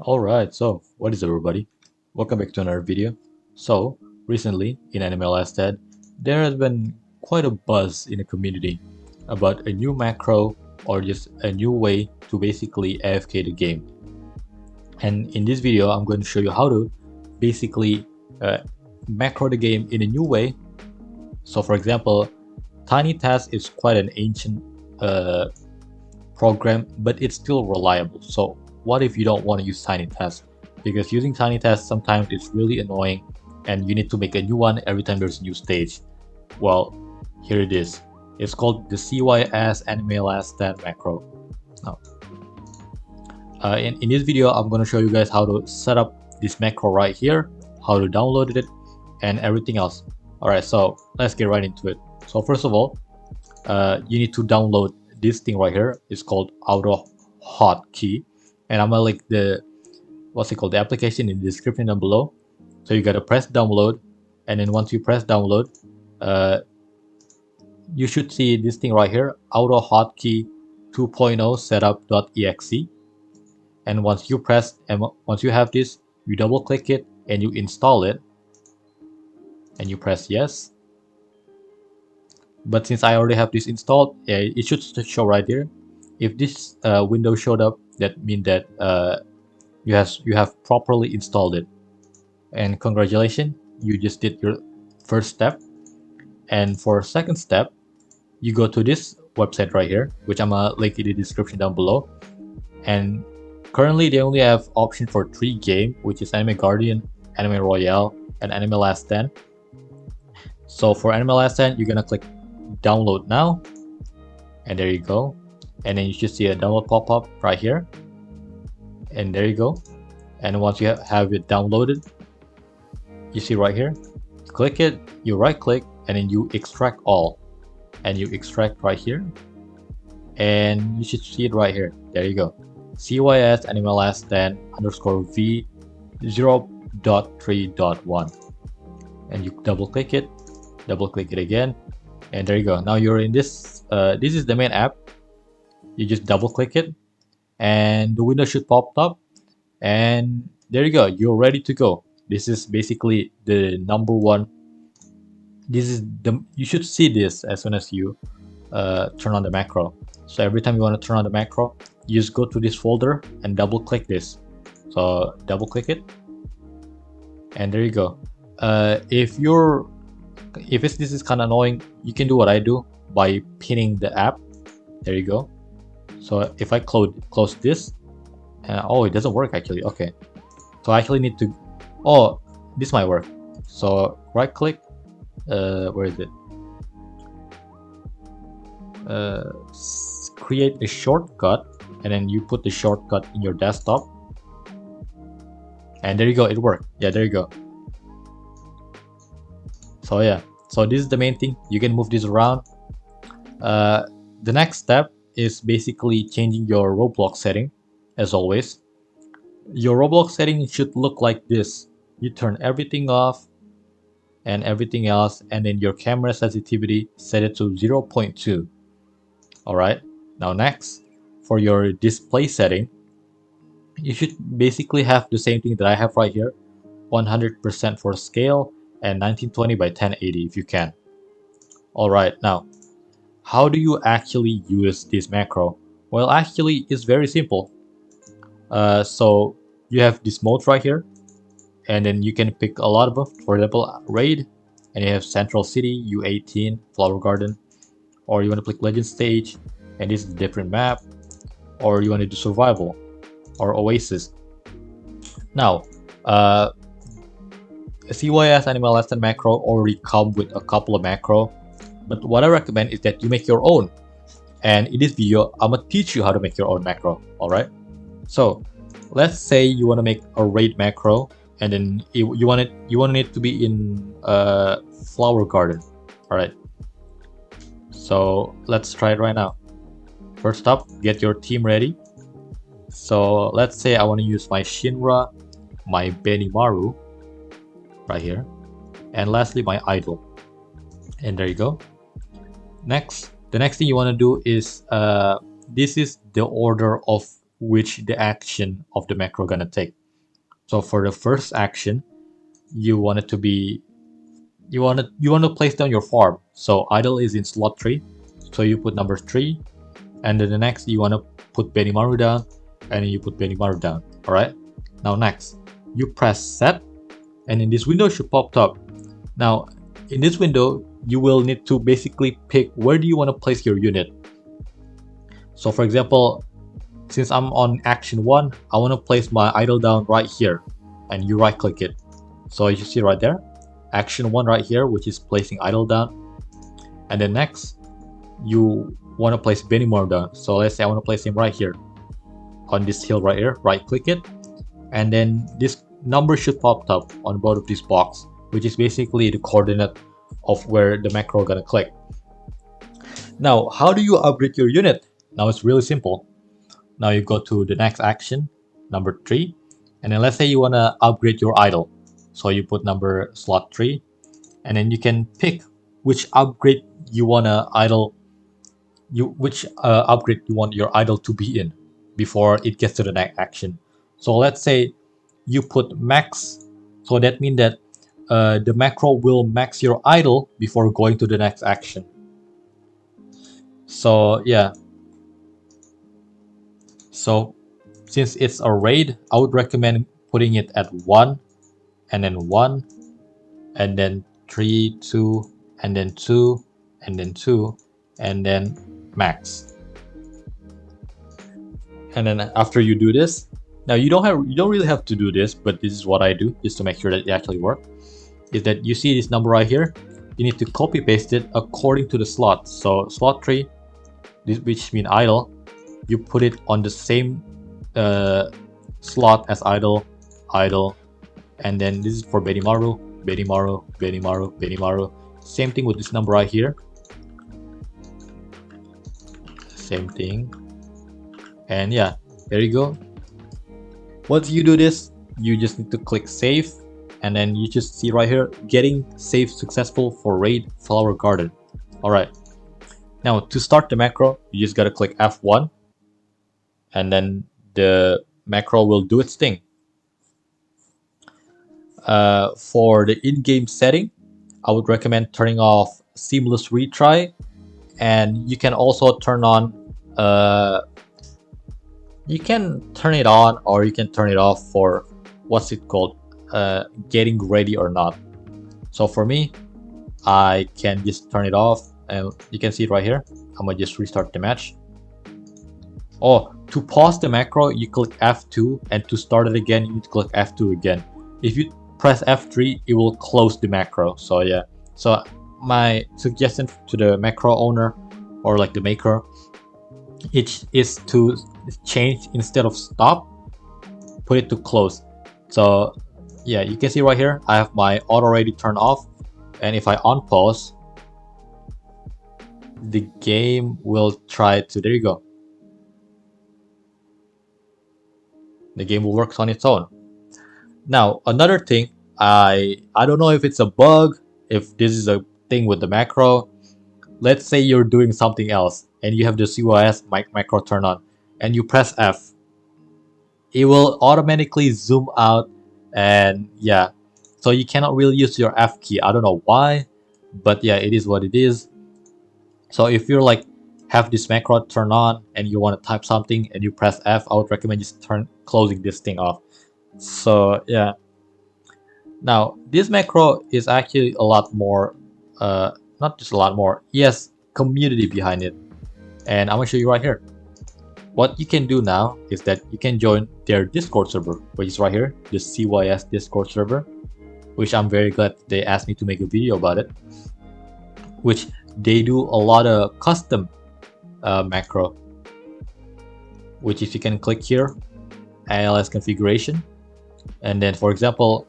Alright, so what is up everybody? Welcome back to another video. So, recently in Animal Dead, there has been quite a buzz in the community about a new macro or just a new way to basically AFK the game. And in this video, I'm going to show you how to basically macro the game in a new way. So for example, Tiny Task is quite an ancient program, but it's still reliable. So what if you don't want to use Tiny Task? Because using Tiny Task sometimes it's really annoying and you need to make a new one every time there's a new stage. Well, here it is. It's called the Cys Animal macro. Now, in this video, I'm going to show you guys how to set up this macro right here, how to download it, and everything else. Alright, so let's get right into it. So first of all, you need to download this thing right here. It's called Autohotkey, and I'm gonna link the the application in the description down below. So you gotta press download, and then once you press download, you should see this thing right here, Autohotkey 2.0 setup.exe. And once you have this, you double click it and you install it, and you press yes. But since I already have this installed, it should show right here. If this window showed up, that means that you have properly installed it. And congratulations, you just did your first step. And for second step, you go to this website right here, which I'm gonna link in the description down below. And currently they only have option for 3 games, which is Anime Guardian, Anime Royale, and Anime Last Stand. So for Anime Last Stand, you're gonna click download now, and there you go. And then you should see a download pop-up right here, and there you go. And once you have it downloaded, you see right here, click it, you right click, and then you extract all, and you extract right here, and you should see it right here. There you go, CYS Animal Last Stand _V 0.3.1, and you double click it again, and there you go. Now you're in this. This is the main app. You just double click it, and the window should pop up, and there you go. You're ready to go. This is basically the number one. You should see this as soon as you turn on the macro. So every time you want to turn on the macro, you just go to this folder and double click this. So double click it, and there you go. If this is kind of annoying, you can do what I do by pinning the app. There you go. So if I close this, oh, it doesn't work actually. Okay, so I actually need to. Oh, this might work. So right click. Where is it? Create a shortcut, and then you put the shortcut in your desktop. And there you go. It worked. Yeah, there you go. So yeah, so this is the main thing. You can move this around. The next step is basically changing your Roblox setting. As always, your Roblox setting should look like this. You turn everything off and everything else, and then your camera sensitivity set it to 0.2. Alright, now next, for your display setting, you should basically have the same thing that I have right here, 100% for scale and 1920 by 1080 if you can. Alright, now, how do you actually use this macro? Well, actually, it's very simple. So you have this mode right here, and then you can pick a lot of them. For example, raid, and you have Central City, U18, Flower Garden, or you want to pick Legend Stage, and this is a different map, or you want to do Survival, or Oasis. Now, CYS Animal Last Stand macro already come with a couple of macro, but what I recommend is that you make your own. And in this video, I'm gonna teach you how to make your own macro. Alright, so let's say you want to make a raid macro, and then you want it to be in Flower Garden. Alright, so let's try it right now. First up, get your team ready. So let's say I want to use my Shinra, my Benimaru right here, and lastly my idol. And there you go. Next, the next thing you want to do is this is the order of which the action of the macro gonna take. So for the first action, you want it to be you want to place down your farm. So idle is in slot 3, so you put number 3, and then the next you want to put Benimaru down, and then you put Benimaru down. All right. Now next, you press set, and in this window should pop up. Now in this window, you will need to basically pick where do you want to place your unit. So for example, since I'm on action 1, I want to place my idle down right here, and you right click it. So you see right there, action 1 right here, which is placing idle down. And then next, you want to place Benimaru down. So let's say I want to place him right here on this hill right here, right click it, and then this number should pop up on both of these box, which is basically the coordinate of where the macro gonna click. Now, how do you upgrade your unit? Now it's really simple. Now you go to the next action, number 3, and then let's say you want to upgrade your idle. So you put number slot 3, and then you can pick which upgrade you want to idle, which upgrade you want your idle to be in before it gets to the next action. So let's say you put max, so that means that the macro will max your idle before going to the next action. So yeah. So since it's a raid, I would recommend putting it at 1, and then 1, and then 3, 2, and then 2, and then 2, and then max. And then after you do this, now you don't really have to do this, but this is what I do just to make sure that it actually works. Is that you see this number right here? You need to copy paste it according to the slot. So slot 3, this which means idle, you put it on the same slot as idle, and then this is for Benimaru, Benimaru, Benimaru, Benimaru. Same thing with this number right here. Same thing. And yeah, there you go. Once you do this, you just need to click save, and then you just see right here, getting save successful for raid flower garden. Alright. Now to start the macro, you just gotta click F1, and then the macro will do its thing. For the in-game setting, I would recommend turning off seamless retry, and you can also turn on you can turn it on or you can turn it off for what's it called, getting ready or not. So for me, I can just turn it off, and you can see it right here. I'm gonna just restart the match. Oh, to pause the macro, you click F2, and to start it again, you need to click F2 again. If you press F3, it will close the macro. So yeah. So my suggestion to the macro owner or like the maker, it is to change, instead of stop, put it to close. So yeah, you can see right here, I have my auto ready turned off, and if I unpause, the game will try to, there you go. The game will work on its own. Now, another thing, I don't know if it's a bug, if this is a thing with the macro. Let's say you're doing something else and you have the CYS macro turned on and you press F. It will automatically zoom out, and yeah. So you cannot really use your F key. I don't know why, but yeah, it is what it is. So if you're like have this macro turned on and you want to type something and you press F, I would recommend just closing this thing off. So yeah. Now this macro is actually a lot more, not just a lot more, yes, community behind it, and I'm gonna show you right here. What you can do now is that you can join their Discord server, which is right here, the CYS Discord server, which I'm very glad they asked me to make a video about it, which they do a lot of custom macro, which if you can click here, ALS configuration, and then for example,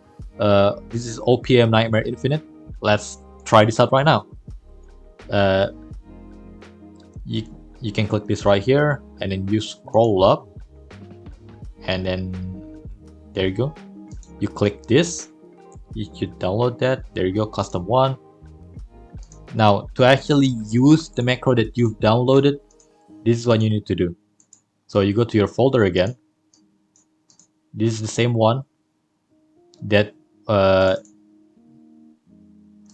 this is OPM Nightmare Infinite. Let's try this out right now. You can click this right here, and then you scroll up, and then there you go. You click this, you should download that. There you go, custom one. Now to actually use the macro that you've downloaded, this is what you need to do. So you go to your folder again. This is the same one that the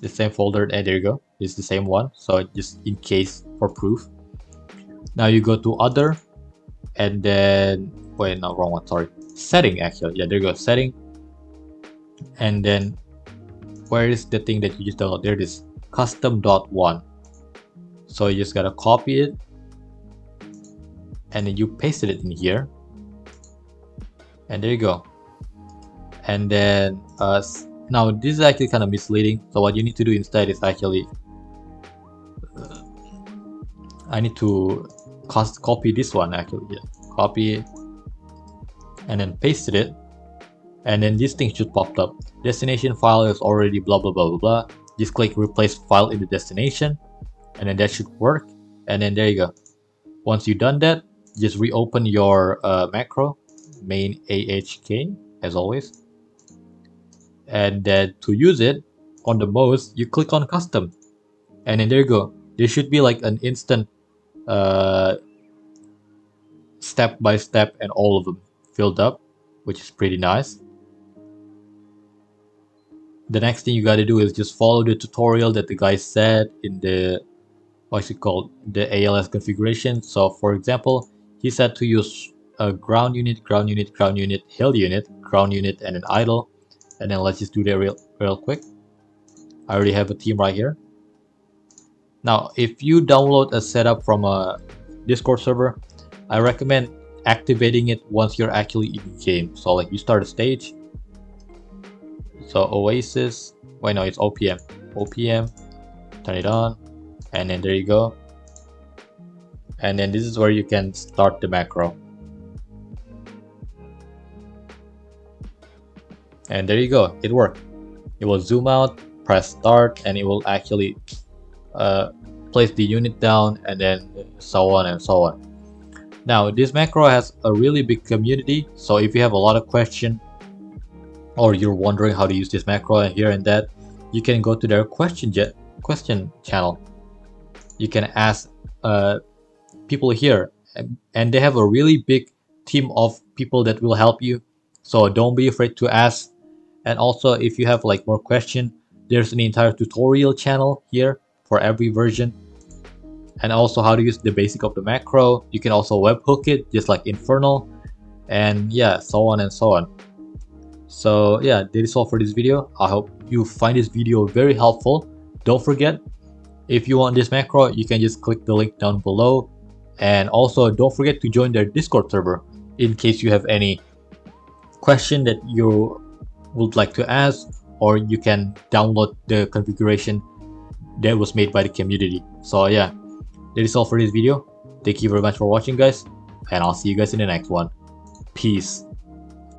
same folder, and there you go. This is the same one. So just in case for proof. Now you go to other, and then wait, no, wrong one. Sorry, setting actually. Yeah, there you go, setting. And then where is the thing that you just download? There it is, custom.1. So you just gotta copy it, and then you pasted it in here, and there you go. And then now this is actually kind of misleading. So what you need to do instead is actually I need to copy this one actually. Yeah, copy it, and then pasted it, and then this thing should pop up. Destination file is already blah blah blah blah blah. Just click replace file in the destination, and then that should work. And then there you go. Once you've done that, just reopen your macro main ahk as always, and then to use it on the most, you click on custom, and then there you go. There should be like an instant step by step and all of them filled up, which is pretty nice. The next thing you got to do is just follow the tutorial that the guy said in the what's it called, the ALS configuration. So for example, he said to use a ground unit, ground unit, ground unit, hill unit, ground unit, and an idle. And then let's just do that real quick. I already have a team right here. Now if you download a setup from a Discord server, I recommend activating it once you're actually in game. So like you start a stage, so Oasis, wait no, it's OPM, turn it on, and then there you go. And then this is where you can start the macro, and there you go, it worked. It will zoom out, press start, and it will actually place the unit down, and then so on and so on. Now this macro has a really big community, so if you have a lot of questions or you're wondering how to use this macro and here and that, you can go to their question channel. You can ask people here, and they have a really big team of people that will help you, so don't be afraid to ask. And also if you have like more question, there's an entire tutorial channel here for every version, and also how to use the basic of the macro. You can also webhook it just like Infernal, and yeah, so on and so on. So yeah, that is all for this video. I hope you find this video very helpful. Don't forget, if you want this macro, you can just click the link down below, and also don't forget to join their Discord server in case you have any question that you would like to ask, or you can download the configuration that was made by the community. So yeah, that is all for this video. Thank you very much for watching guys, and I'll see you guys in the next one. Peace.